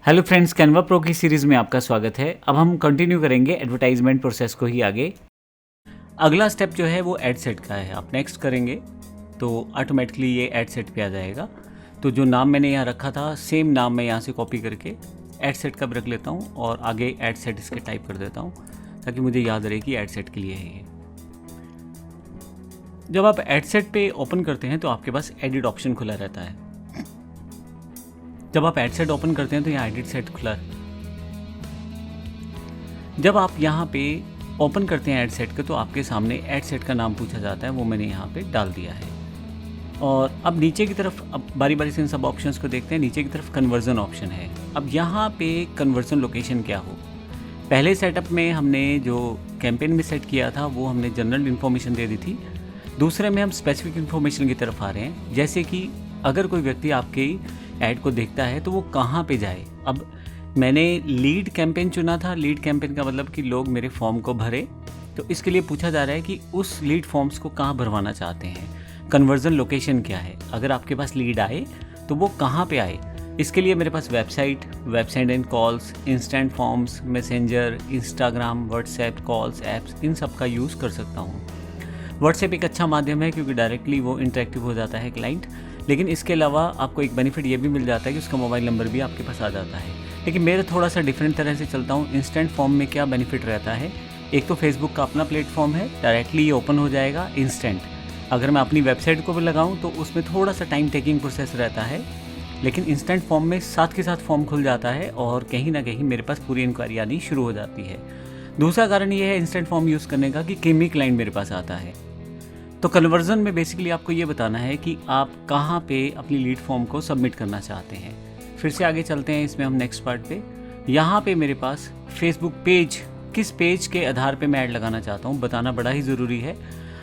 Hello friends, Canva pro की series में आपका स्वागत है। अब हम कंटिन्यू करेंगे एडवर्टाइजमेंट प्रोसेस को ही आगे। अगला स्टेप जो है वो एड सेट का है। आप नेक्स्ट करेंगे तो ऑटोमेटिकली ये एड सेट पे आ जाएगा। तो जो नाम मैंने यहाँ रखा था सेम नाम मैं यहाँ से कॉपी करके एड सेट का रख लेता हूँ और आगे एड सेट इसके टाइप कर देता हूँ ताकि मुझे याद रहे कि एड सेट के लिए है ये। जब आप एड सेट पे ओपन करते हैं तो आपके पास एडिट ऑप्शन खुला रहता है। जब आप एड सेट ओपन करते हैं तो यहाँ एडिट सेट खुला है। जब आप यहाँ पे ओपन करते हैं एड सेट का तो आपके सामने एड सेट का नाम पूछा जाता है, वो मैंने यहाँ पे डाल दिया है। और अब नीचे की तरफ अब बारी बारी से इन सब ऑप्शंस को देखते हैं। नीचे की तरफ कन्वर्जन ऑप्शन है। अब यहाँ पे कन्वर्जन लोकेशन क्या हो। पहले सेटअप में हमने जो कैंपेन में सेट किया था वो हमने जनरल इन्फॉर्मेशन दे दी थी। दूसरे में हम स्पेसिफिक इन्फॉर्मेशन की तरफ आ रहे हैं, जैसे कि अगर कोई व्यक्ति आपके ऐड को देखता है तो वो कहाँ पे जाए। अब मैंने लीड कैंपेन चुना था। लीड कैंपेन का मतलब कि लोग मेरे फॉर्म को भरे, तो इसके लिए पूछा जा रहा है कि उस लीड फॉर्म्स को कहाँ भरवाना चाहते हैं। कन्वर्जन लोकेशन क्या है, अगर आपके पास लीड आए तो वो कहाँ पे आए। इसके लिए मेरे पास website and calls, instant forms, messenger, Instagram, WhatsApp, calls, apps, इन सब का यूज़ कर सकता हूँ। व्हाट्सएप एक अच्छा माध्यम है क्योंकि डायरेक्टली वो इंटरेक्टिव हो जाता है क्लाइंट, लेकिन इसके अलावा आपको एक बेनिफिट ये भी मिल जाता है कि उसका मोबाइल नंबर भी आपके पास आ जाता है। लेकिन मेरा थोड़ा सा डिफरेंट तरह से चलता हूँ। इंस्टेंट फॉर्म में क्या बेनिफिट रहता है, एक तो फेसबुक का अपना प्लेटफॉर्म है, डायरेक्टली ये ओपन हो जाएगा इंस्टेंट। अगर मैं अपनी वेबसाइट को भी लगाऊँ तो उसमें थोड़ा सा टाइम टेकिंग प्रोसेस रहता है, लेकिन इंस्टेंट फॉर्म में साथ के साथ फॉर्म खुल जाता है और कहीं ना कहीं मेरे पास पूरी इंक्वायरी आनी शुरू हो जाती है। दूसरा कारण ये है इंस्टेंट फॉर्म यूज़ करने का कि केमी क्लाइंट मेरे पास आता है। तो कन्वर्जन में बेसिकली आपको ये बताना है कि आप कहाँ पे अपनी लीड फॉर्म को सबमिट करना चाहते हैं। फिर से आगे चलते हैं इसमें हम नेक्स्ट पार्ट पे। यहाँ पे मेरे पास फेसबुक पेज, किस पेज के आधार पे मैं ऐड लगाना चाहता हूँ बताना बड़ा ही ज़रूरी है।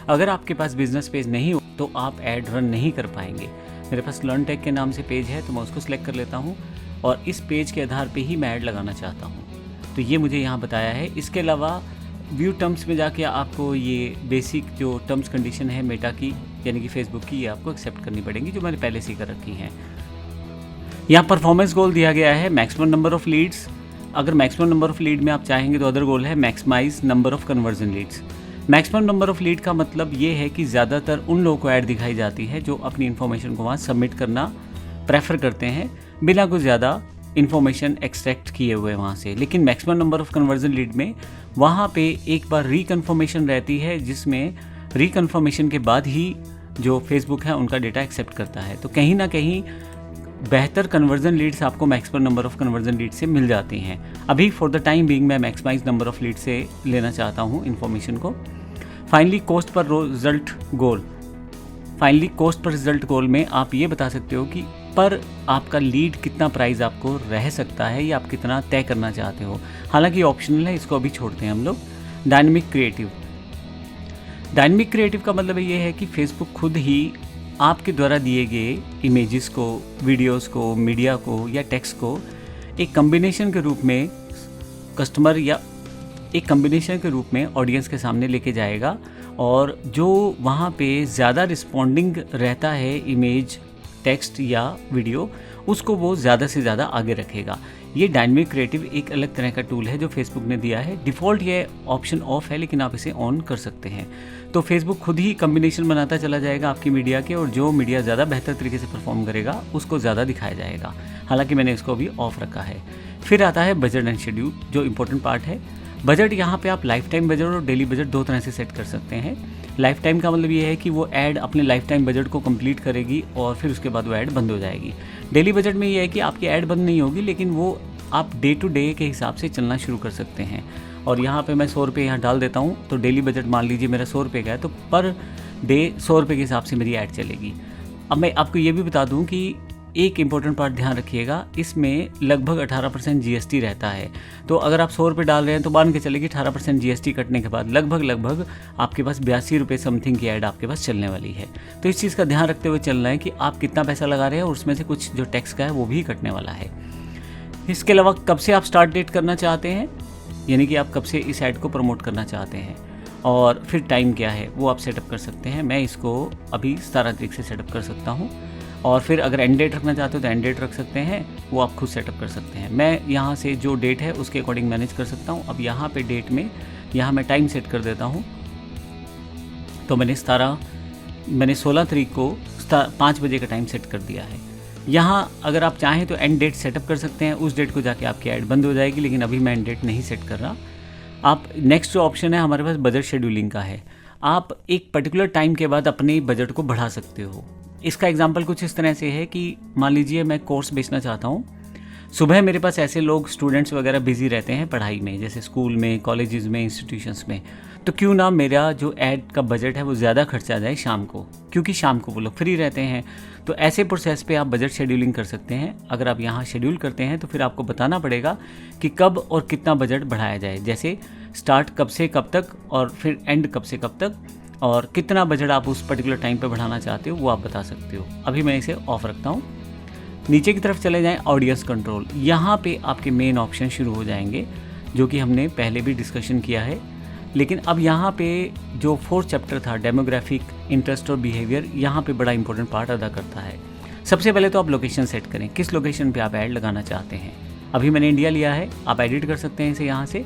अगर आपके पास बिजनेस पेज नहीं हो तो आप ऐड रन नहीं कर पाएंगे। मेरे पास लर्न टेक के नाम से पेज है तो मैं उसको सिलेक्ट कर लेता हूँ और इस पेज के आधार पर ही मैं ऐड लगाना चाहता हूँ। तो ये मुझे यहाँ बताया है। इसके अलावा व्यू टर्म्स में जाके आपको ये बेसिक जो टर्म्स कंडीशन है मेटा की यानी कि फेसबुक की, ये आपको एक्सेप्ट करनी पड़ेंगी जो मैंने पहले से ही कर रखी हैं। यहाँ परफॉर्मेंस गोल दिया गया है मैक्सिमम नंबर ऑफ़ लीड्स। अगर मैक्सिमम नंबर ऑफ़ लीड में आप चाहेंगे तो अदर गोल है maximise number of conversion leads. Maximum number of lead का मतलब ये है कि ज़्यादातर उन लोगों को ऐड दिखाई जाती है जो अपनी इन्फॉर्मेशन को वहाँ सबमिट करना प्रेफर करते हैं बिना कुछ ज़्यादा इन्फॉर्मेशन एक्सट्रैक्ट किए हुए वहाँ से। लेकिन maximum number of conversion lead में वहाँ पे एक बार रिकन्फर्मेशन रहती है, जिसमें रिकन्फर्मेशन के बाद ही जो फेसबुक है उनका डेटा एक्सेप्ट करता है। तो कहीं ना कहीं बेहतर कन्वर्जन लीड्स आपको maximum number of conversion lead से मिल जाती हैं। अभी फॉर द टाइम बीइंग मैं मैक्सिमाइज नंबर ऑफ़ लीड से लेना चाहता हूँ इन्फॉर्मेशन को। फाइनली कोस्ट पर रिजल्ट गोल में आप ये बता सकते हो कि पर आपका लीड कितना प्राइस आपको रह सकता है या आप कितना तय करना चाहते हो। हालांकि ऑप्शनल है, इसको अभी छोड़ते हैं हम लोग। डायनेमिक क्रिएटिव का मतलब ये है कि फेसबुक खुद ही आपके द्वारा दिए गए इमेजेस को, वीडियोस को, मीडिया को या टेक्स्ट को एक कम्बिनेशन के रूप में कस्टमर या एक कम्बिनेशन के रूप में ऑडियंस के सामने लेके जाएगा और जो वहाँ पे ज़्यादा रिस्पॉन्डिंग रहता है इमेज, टेक्स्ट या वीडियो, उसको वो ज़्यादा से ज़्यादा आगे रखेगा। ये डायनेमिक क्रिएटिव एक अलग तरह का टूल है जो फेसबुक ने दिया है। डिफ़ॉल्ट ये ऑप्शन ऑफ है लेकिन आप इसे ऑन कर सकते हैं। तो फेसबुक खुद ही कम्बिनेशन बनाता चला जाएगा आपकी मीडिया के, और जो मीडिया ज़्यादा बेहतर तरीके से परफॉर्म करेगा उसको ज़्यादा दिखाया जाएगा। हालांकि मैंने इसको अभी ऑफ रखा है। फिर आता है बजट एंड शेड्यूल, जो इम्पोर्टेंट पार्ट है। बजट, यहाँ पे आप लाइफ टाइम बजट और डेली बजट दो तरह से सेट कर सकते हैं। लाइफ टाइम का मतलब ये है कि वो ऐड अपने लाइफ टाइम बजट को कंप्लीट करेगी और फिर उसके बाद वो ऐड बंद हो जाएगी। डेली बजट में ये है कि आपकी ऐड बंद नहीं होगी लेकिन वो आप डे टू डे के हिसाब से चलना शुरू कर सकते हैं। और यहाँ पे मैं 100 रुपये यहाँ डाल देता हूँ तो डेली बजट मान लीजिए मेरा 100 रुपये का है तो पर डे 100 रुपये के हिसाब से मेरी ऐड चलेगी। अब मैं आपको ये भी बता दूँ कि एक इम्पॉर्टेंट पार्ट ध्यान रखिएगा, इसमें लगभग 18% जीएसटी रहता है। तो अगर आप 100 रुपये डाल रहे हैं तो मान के चले कि 18% जीएसटी कटने के बाद लगभग आपके पास 82 रुपये समथिंग की ऐड आपके पास चलने वाली है। तो इस चीज़ का ध्यान रखते हुए चलना है कि आप कितना पैसा लगा रहे हैं और उसमें से कुछ जो टैक्स का है वो भी कटने वाला है। इसके अलावा कब से आप स्टार्ट डेट करना चाहते हैं, यानी कि आप कब से इस ऐड को प्रमोट करना चाहते हैं, और फिर टाइम क्या है वो आप सेटअप कर सकते हैं। मैं इसको अभी 17 तारीख से सेटअप कर सकता हूँ और फिर अगर एंड डेट रखना चाहते हो तो एंड डेट रख सकते हैं, वो आप खुद सेटअप कर सकते हैं। मैं यहाँ से जो डेट है उसके अकॉर्डिंग मैनेज कर सकता हूँ। अब यहाँ पे डेट में यहाँ मैं टाइम सेट कर देता हूँ। तो मैंने 16 तारीख को 5 बजे का टाइम सेट कर दिया है। यहाँ अगर आप चाहें तो एंड डेट सेटअप कर सकते हैं, उस डेट को जाके आपकी ऐड बंद हो जाएगी, लेकिन अभी मैं एंड डेट नहीं सेट कर रहा। आप नेक्स्ट जो ऑप्शन है हमारे पास बजट शेड्यूलिंग का है। आप एक पर्टिकुलर टाइम के बाद अपने बजट को बढ़ा सकते हो। इसका एग्जांपल कुछ इस तरह से है कि मान लीजिए मैं कोर्स बेचना चाहता हूँ। सुबह मेरे पास ऐसे लोग स्टूडेंट्स वगैरह बिजी रहते हैं पढ़ाई में, जैसे स्कूल में, कॉलेजेस में, इंस्टीट्यूशंस में, तो क्यों ना मेरा जो ऐड का बजट है वो ज़्यादा खर्चा जाए शाम को, क्योंकि शाम को वो लोग फ्री रहते हैं। तो ऐसे प्रोसेस पे आप बजट शेड्यूलिंग कर सकते हैं। अगर आप यहाँ शेड्यूल करते हैं तो फिर आपको बताना पड़ेगा कि कब और कितना बजट बढ़ाया जाए, जैसे स्टार्ट कब से कब तक और फिर एंड कब से कब तक, और कितना बजट आप उस पर्टिकुलर टाइम पे बढ़ाना चाहते हो वो आप बता सकते हो। अभी मैं इसे ऑफ रखता हूँ। नीचे की तरफ चले जाएं, ऑडियंस कंट्रोल। यहाँ पे आपके मेन ऑप्शन शुरू हो जाएंगे जो कि हमने पहले भी डिस्कशन किया है, लेकिन अब यहाँ पे जो 4th चैप्टर था डेमोग्राफिक, इंटरेस्ट और बिहेवियर, यहाँ पे बड़ा इंपॉर्टेंट पार्ट अदा करता है। सबसे पहले तो आप लोकेशन सेट करें, किस लोकेशन पे आप ऐड लगाना चाहते हैं। अभी मैंने इंडिया लिया है, आप एडिट कर सकते हैं इसे यहाँ से,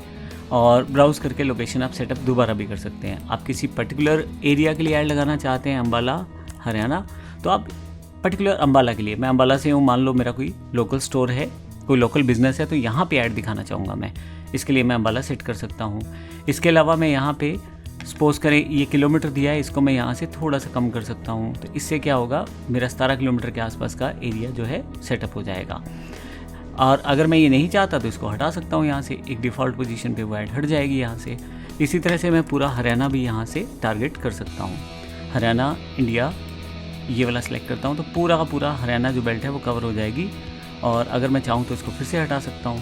और ब्राउज़ करके लोकेशन आप सेटअप दोबारा भी कर सकते हैं। आप किसी पर्टिकुलर एरिया के लिए ऐड लगाना चाहते हैं, अम्बाला हरियाणा, तो आप पर्टिकुलर अम्बाला के लिए, मैं अम्बाला से हूँ, मान लो मेरा कोई लोकल स्टोर है, कोई लोकल बिजनेस है, तो यहाँ पे ऐड दिखाना चाहूँगा मैं, इसके लिए मैं अम्बाला सेट कर सकता हूँ। इसके अलावा मैं यहाँ पे सपोज करें ये किलोमीटर दिया है, इसको मैं यहाँ से थोड़ा सा कम कर सकता हूँ। तो इससे क्या होगा, मेरा 17 किलोमीटर के आसपास का एरिया जो है सेटअप हो जाएगा। और अगर मैं ये नहीं चाहता तो इसको हटा सकता हूँ यहाँ से, एक डिफ़ॉल्ट पोजीशन पे वो ऐड हट जाएगी यहाँ से। इसी तरह से मैं पूरा हरियाणा भी यहाँ से टारगेट कर सकता हूँ। हरियाणा, इंडिया, ये वाला सेलेक्ट करता हूँ तो पूरा का पूरा हरियाणा जो बेल्ट है वो कवर हो जाएगी। और अगर मैं चाहूँ तो इसको फिर से हटा सकता हूँ।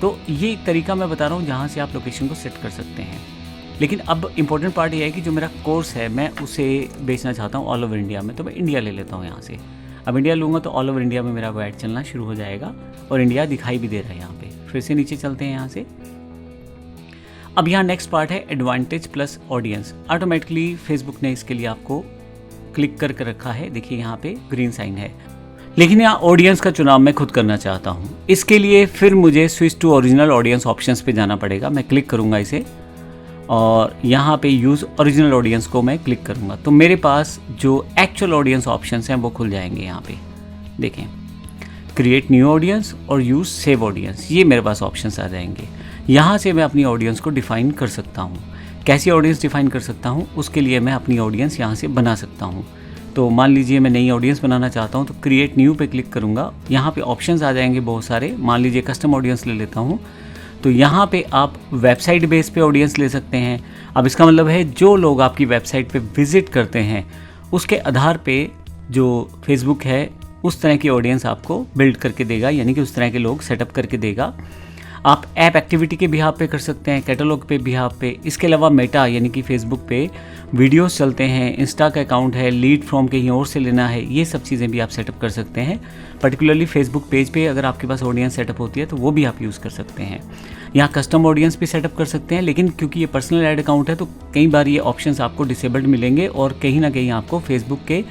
तो ये एक तरीका मैं बता रहा हूँ जहाँ से आप लोकेशन को सेट कर सकते हैं। लेकिन अब इम्पोर्टेंट पार्ट ये है कि जो मेरा कोर्स है मैं उसे बेचना चाहता हूँ ऑल ओवर इंडिया में, तो मैं इंडिया ले लेता हूँ यहाँ से। अब इंडिया लूँगा तो ऑल ओवर इंडिया में मेरा वो ऐड चलना शुरू हो जाएगा, और इंडिया दिखाई भी दे रहा है यहाँ पे। फिर से नीचे चलते हैं यहाँ से। अब यहाँ नेक्स्ट पार्ट है advantage plus audience. Automatically Facebook ने इसके लिए आपको क्लिक करके रखा है, देखिए यहाँ पे ग्रीन साइन है। लेकिन यहाँ ऑडियंस का चुनाव मैं खुद करना चाहता हूँ। इसके लिए फिर मुझे switch to original audience options पे जाना पड़ेगा। मैं क्लिक करूँगा इसे और यहाँ पे यूज़ ओरिजिनल ऑडियंस को मैं क्लिक करूँगा तो मेरे पास जो एक्चुअल ऑडियंस ऑप्शंस हैं वो खुल जाएंगे। यहाँ पे देखें, क्रिएट न्यू ऑडियंस और यूज़ सेव ऑडियंस, ये मेरे पास ऑप्शंस आ जाएंगे। यहाँ से मैं अपनी ऑडियंस को डिफ़ाइन कर सकता हूँ। कैसी ऑडियंस डिफ़ाइन कर सकता हूँ, उसके लिए मैं अपनी ऑडियंस यहाँ से बना सकता हूँ। तो मान लीजिए मैं नई ऑडियंस बनाना चाहता हूँ तो क्रिएट न्यू पे क्लिक करूँगा। यहाँ पे ऑप्शंस आ जाएंगे बहुत सारे। मान लीजिए कस्टम ऑडियंस ले लेता हूँ, तो यहाँ पे आप वेबसाइट बेस पे ऑडियंस ले सकते हैं। अब इसका मतलब है जो लोग आपकी वेबसाइट पे विज़िट करते हैं उसके आधार पे जो फेसबुक है उस तरह की ऑडियंस आपको बिल्ड करके देगा, यानी कि उस तरह के लोग सेटअप करके देगा। आप ऐप एक्टिविटी के बिहाफ पे कर सकते हैं, कैटलॉग पे बिहाफ पे। इसके अलावा मेटा यानी कि फेसबुक पे वीडियोस चलते हैं, इंस्टा का अकाउंट है, लीड फ्रॉम कहीं और से लेना है, ये सब चीज़ें भी आप सेटअप कर सकते हैं। पर्टिकुलरली फेसबुक पेज पे अगर आपके पास ऑडियंस सेटअप होती है तो वो भी आप यूज़ कर सकते हैं। यहाँ कस्टम ऑडियंस भी सेटअप कर सकते हैं, लेकिन क्योंकि ये पर्सनल ऐड अकाउंट है तो कई बार ये ऑप्शंस आपको डिसेबल्ड मिलेंगे और कहीं ना कहीं आपको फेसबुक के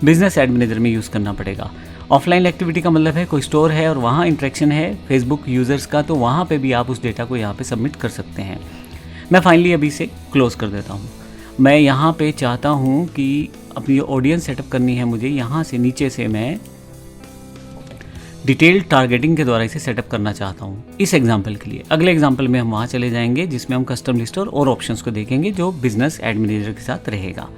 बिजनेस ऐड मैनेजर में यूज़ करना पड़ेगा। ऑफलाइन एक्टिविटी का मतलब है कोई स्टोर है और वहाँ इंटरेक्शन है फेसबुक यूज़र्स का, तो वहाँ पे भी आप उस डेटा को यहाँ पे सबमिट कर सकते हैं। मैं फाइनली अभी इसे क्लोज़ कर देता हूँ। मैं यहाँ पे चाहता हूँ कि अपनी ऑडियंस सेटअप करनी है मुझे, यहाँ से नीचे से मैं डिटेल टारगेटिंग के द्वारा इसे सेटअप करना चाहता हूँ इस एग्जाम्पल के लिए। अगले एग्जाम्पल में हम वहाँ चले जाएंगे जिसमें हम कस्टम लिस्ट और ऑप्शंस को देखेंगे जो बिजनेस ऐड मैनेजर के साथ रहेगा।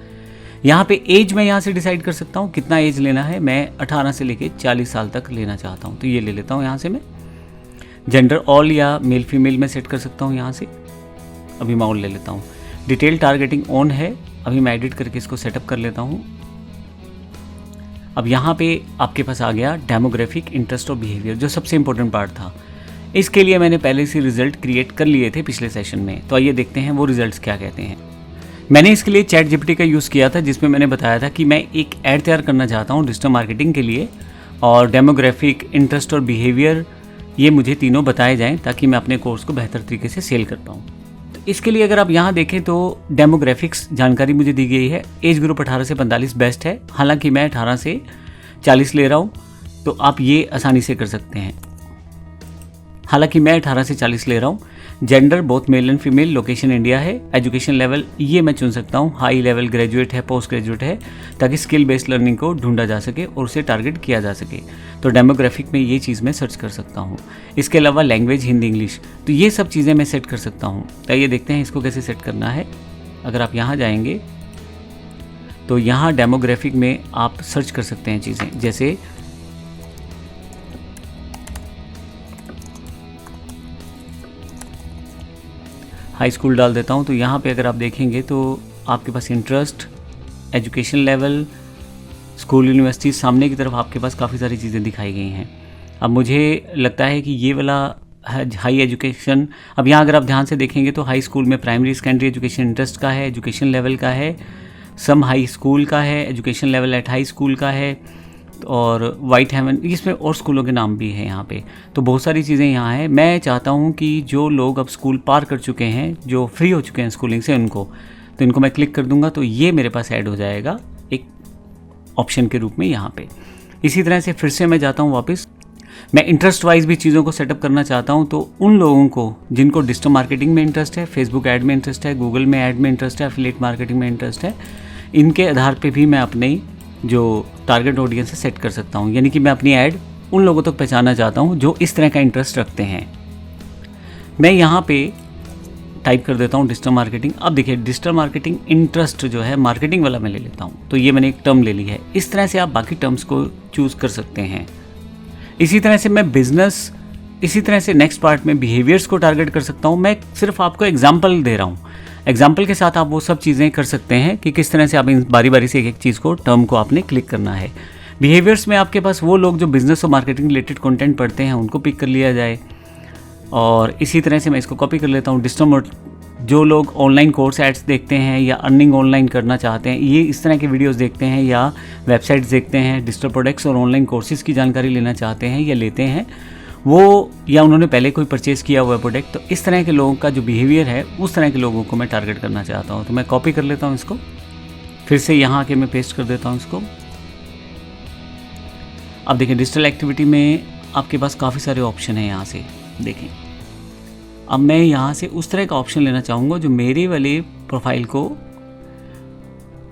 यहाँ पे एज मैं यहाँ से डिसाइड कर सकता हूँ कितना एज लेना है। मैं 18 से लेके 40 साल तक लेना चाहता हूँ तो ये ले लेता हूँ यहाँ से। मैं जेंडर ऑल या मेल फीमेल में सेट कर सकता हूँ यहाँ से, अभी मैं ऑल ले लेता हूँ। डिटेल टारगेटिंग ऑन है, अभी मैं एडिट करके इसको सेटअप कर लेता हूँ। अब यहाँ पे आपके पास आ गया डेमोग्राफिक, इंटरेस्ट और बिहेवियर, जो सबसे इंपॉर्टेंट पार्ट था। इसके लिए मैंने पहले से रिजल्ट क्रिएट कर लिए थे पिछले सेशन में, तो आइए देखते हैं वो रिजल्ट्स क्या कहते हैं। मैंने इसके लिए चैट जीपीटी का यूज़ किया था जिसमें मैंने बताया था कि मैं एक ऐड तैयार करना चाहता हूँ डिजिटल मार्केटिंग के लिए, और डेमोग्राफिक, इंटरेस्ट और बिहेवियर ये मुझे तीनों बताए जाएं ताकि मैं अपने कोर्स को बेहतर तरीके से सेल कर पाऊँ। तो इसके लिए अगर आप यहाँ देखें तो डेमोग्राफिक्स जानकारी मुझे दी गई है। एज ग्रुप 18 से 45 बेस्ट है, हालांकि मैं 18 से 40 ले रहा हूँ, तो आप ये आसानी से कर सकते हैं। हालांकि मैं 18 से 40 ले रहा हूँ। Gender both male and female, location India है। एजुकेशन लेवल ये मैं चुन सकता हूँ, हाई लेवल, ग्रेजुएट है, पोस्ट ग्रेजुएट है, ताकि स्किल बेस्ड लर्निंग को ढूंढा जा सके और उसे टारगेट किया जा सके। तो डेमोग्राफिक में ये चीज़ मैं सर्च कर सकता हूँ। इसके अलावा लैंग्वेज हिंदी इंग्लिश, तो ये सब चीज़ें मैं सेट कर सकता हूँ। तो ये देखते हैं इसको कैसे सेट करना है। अगर आप यहाँ जाएंगे तो यहाँ डेमोग्राफिक में आप सर्च कर सकते हैं चीज़ें, जैसे हाई स्कूल डाल देता हूँ। तो यहाँ पे अगर आप देखेंगे तो आपके पास interest, education level, school, university, सामने की तरफ आपके पास काफ़ी सारी चीज़ें दिखाई गई हैं। अब मुझे लगता है कि ये वाला हाई एजुकेशन, अब यहाँ अगर आप ध्यान से देखेंगे तो हाई स्कूल में प्राइमरी सेकेंडरी एजुकेशन इंटरेस्ट का है, एजुकेशन लेवल का है, सम हाई स्कूल का है, education level at high school का है, और वाइट हेवन, इसमें और स्कूलों के नाम भी हैं यहाँ पे। तो बहुत सारी चीज़ें यहाँ हैं। मैं चाहता हूँ कि जो लोग अब स्कूल पार कर चुके हैं, जो फ्री हो चुके हैं स्कूलिंग से, तो इनको मैं क्लिक कर दूंगा तो ये मेरे पास ऐड हो जाएगा एक ऑप्शन के रूप में यहाँ पे। इसी तरह से फिर से मैं जाता हूँ वापस, मैं इंटरेस्ट वाइज भी चीज़ों को सेटअप करना चाहता हूँ। तो उन लोगों को जिनको डिजिटल मार्केटिंग में इंटरेस्ट है, फेसबुक ऐड में इंटरेस्ट है, गूगल में ऐड में इंटरेस्ट है, एफिलिएट मार्केटिंग में इंटरेस्ट है, इनके आधार पे भी मैं अपनी जो टारगेट ऑडियंस है सेट कर सकता हूँ। यानी कि मैं अपनी ऐड उन लोगों तक पहचानना चाहता हूँ जो इस तरह का इंटरेस्ट रखते हैं। मैं यहाँ पे टाइप कर देता हूँ डिजिटल मार्केटिंग। अब देखिए डिजिटल मार्केटिंग इंटरेस्ट जो है मार्केटिंग वाला मैं ले लेता हूँ, तो ये मैंने एक टर्म ले ली है। इस तरह से आप बाकी टर्म्स को चूज़ कर सकते हैं। इसी तरह से मैं बिजनेस, इसी तरह से नेक्स्ट पार्ट में बिहेवियर्स को टारगेट कर सकता हूँ। मैं सिर्फ आपको एग्जाम्पल दे रहा हूँ, एग्जाम्पल के साथ आप वो सब चीज़ें कर सकते हैं कि किस तरह से आप इन बारी बारी से एक चीज़ को, टर्म को आपने क्लिक करना है। बिहेवियर्स में आपके पास वो लोग जो बिजनेस और मार्केटिंग रिलेटेड कंटेंट पढ़ते हैं उनको पिक कर लिया जाए। और इसी तरह से मैं इसको कॉपी कर लेता हूँ। डिजिटल, जो लोग ऑनलाइन कोर्स एड्स देखते हैं या अर्निंग ऑनलाइन करना चाहते हैं, ये इस तरह के वीडियोस देखते हैं या वेबसाइट्स देखते हैं, डिजिटल प्रोडक्ट्स और ऑनलाइन कोर्सेज़ की जानकारी लेना चाहते हैं या लेते हैं वो, या उन्होंने पहले कोई परचेज़ किया हुआ है प्रोडक्ट, तो इस तरह के लोगों का जो बिहेवियर है उस तरह के लोगों को मैं टारगेट करना चाहता हूँ। तो मैं कॉपी कर लेता हूँ इसको, फिर से यहाँ आके मैं पेस्ट कर देता हूँ इसको। अब देखिए डिजिटल एक्टिविटी में आपके पास काफ़ी सारे ऑप्शन हैं। यहाँ से देखें, अब मैं यहाँ से उस तरह का ऑप्शन लेना चाहूँगा जो मेरे वाले प्रोफाइल को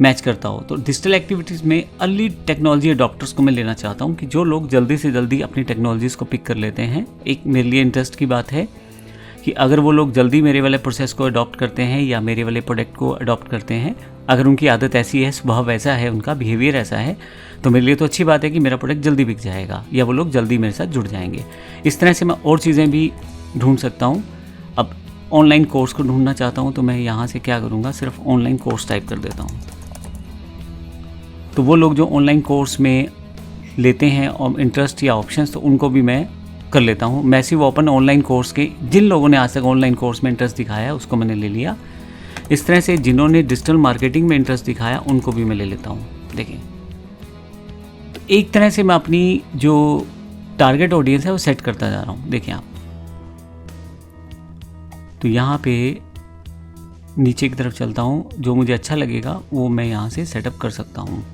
मैच करता हो। तो डिजिटल एक्टिविटीज़ में अर्ली टेक्नोलॉजी अडॉप्टर्स को मैं लेना चाहता हूँ कि जो लोग जल्दी से जल्दी अपनी टेक्नोलॉजीज़ को पिक कर लेते हैं। एक मेरे लिए इंटरेस्ट की बात है कि अगर वो लोग जल्दी मेरे वाले प्रोसेस को अडॉप्ट करते हैं या मेरे वाले प्रोडक्ट को अडॉप्ट करते हैं, अगर उनकी आदत ऐसी है, स्वभाव वैसा है, उनका बिहेवियर ऐसा है, तो मेरे लिए तो अच्छी बात है कि मेरा प्रोडक्ट जल्दी बिक जाएगा या वो लोग जल्दी मेरे साथ जुड़ जाएंगे। इस तरह से मैं और चीज़ें भी ढूंढ सकता हूँ। अब ऑनलाइन कोर्स को ढूंढना चाहता हूँ तो मैं यहाँ से क्या करूँगा, सिर्फ ऑनलाइन कोर्स टाइप कर देता हूँ। तो वो लोग जो ऑनलाइन कोर्स में लेते हैं और इंटरेस्ट या ऑप्शंस, तो उनको भी मैं कर लेता हूँ। मैसिव ओपन ऑनलाइन कोर्स के जिन लोगों ने आज तक ऑनलाइन कोर्स में इंटरेस्ट दिखाया है उसको मैंने ले लिया। इस तरह से जिन्होंने डिजिटल मार्केटिंग में इंटरेस्ट दिखाया उनको भी मैं ले लेता हूँ। देखिए तो एक तरह से मैं अपनी जो टारगेट ऑडियंस है वो सेट करता जा रहा हूँ। देखिए आप, तो यहाँ पे नीचे की तरफ चलता हूँ, जो मुझे अच्छा लगेगा वो मैं यहाँ से सेटअप कर सकता हूँ।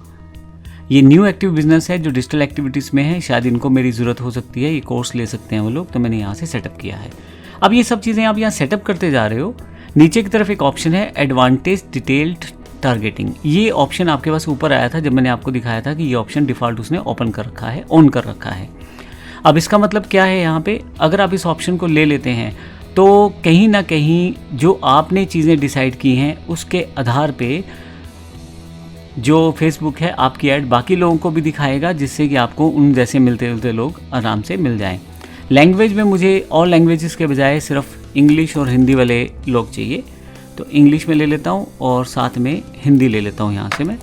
ये न्यू एक्टिव बिजनेस है जो डिजिटल एक्टिविटीज़ में है, शायद इनको मेरी ज़रूरत हो सकती है, ये कोर्स ले सकते हैं वो लोग, तो मैंने यहाँ से सेटअप किया है। अब ये सब चीज़ें आप यहाँ सेटअप करते जा रहे हो। नीचे की तरफ एक ऑप्शन है एडवांटेज डिटेल्ड टारगेटिंग। ये ऑप्शन आपके पास ऊपर आया था जब मैंने आपको दिखाया था कि ये ऑप्शन डिफ़ॉल्ट उसने ओपन कर रखा है, ऑन कर रखा है। अब इसका मतलब क्या है, यहाँ पे अगर आप इस ऑप्शन को ले लेते हैं तो कहीं ना कहीं जो आपने चीज़ें डिसाइड की हैं उसके आधार पे जो फेसबुक है आपकी ऐड बाकी लोगों को भी दिखाएगा, जिससे कि आपको उन जैसे मिलते जुलते लोग आराम से मिल जाएं। लैंग्वेज में मुझे ऑल लैंग्वेजेस के बजाय सिर्फ इंग्लिश और हिंदी वाले लोग चाहिए, तो इंग्लिश में ले लेता हूँ और साथ में हिंदी ले लेता हूँ यहाँ से मैं।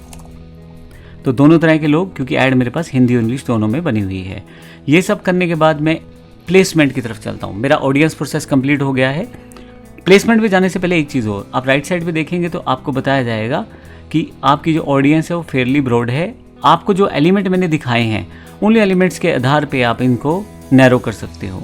तो दोनों तरह के लोग, क्योंकि ऐड मेरे पास हिंदी और इंग्लिश दोनों में बनी हुई है। ये सब करने के बाद मैं प्लेसमेंट की तरफ चलता हूँ। मेरा ऑडियंस प्रोसेस कंप्लीट हो गया है। प्लेसमेंट पे जाने से पहले एक चीज़ और, आप राइट साइड पे देखेंगे तो आपको बताया जाएगा कि आपकी जो ऑडियंस है वो फेयरली ब्रॉड है। आपको जो एलिमेंट मैंने दिखाए हैं उन एलिमेंट्स के आधार पे आप इनको नैरो कर सकते हो।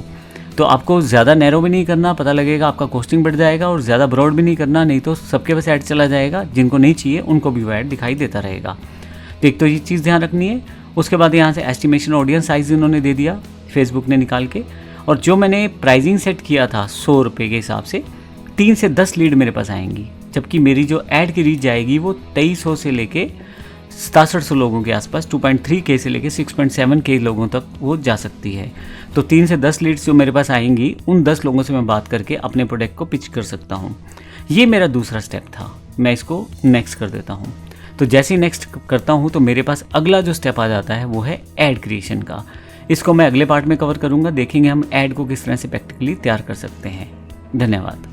तो आपको ज़्यादा नैरो भी नहीं करना, पता लगेगा आपका कॉस्टिंग बढ़ जाएगा, और ज़्यादा ब्रॉड भी नहीं करना, नहीं तो सबके पास ऐड चला जाएगा, जिनको नहीं चाहिए उनको भी वो ऐड दिखाई देता रहेगा। तो एक तो ये चीज़ ध्यान रखनी है। उसके बाद यहाँ से एस्टिमेशन ऑडियंस साइज़ इन्होंने दे दिया फेसबुक ने निकाल के, और जो मैंने प्राइजिंग सेट किया था 100 रुपये के हिसाब से 3 से 10 लीड मेरे पास आएंगी, जबकि मेरी जो ऐड की रीच जाएगी वो 2300 से लेके 6700 लोगों के आसपास, 2.3K से लेके 6.7K लोगों तक वो जा सकती है। तो 3 से 10 लीड्स जो मेरे पास आएंगी, उन 10 लोगों से मैं बात करके अपने प्रोडक्ट को पिच कर सकता हूँ। ये मेरा दूसरा स्टेप था। मैं इसको नेक्स्ट कर देता हूँ। तो जैसे ही नेक्स्ट करता हूँ तो मेरे पास अगला जो स्टेप आ जाता है वो है ऐड क्रिएशन का। इसको मैं अगले पार्ट में कवर करूँगा। देखेंगे हम ऐड को किस तरह से प्रैक्टिकली तैयार कर सकते हैं। धन्यवाद।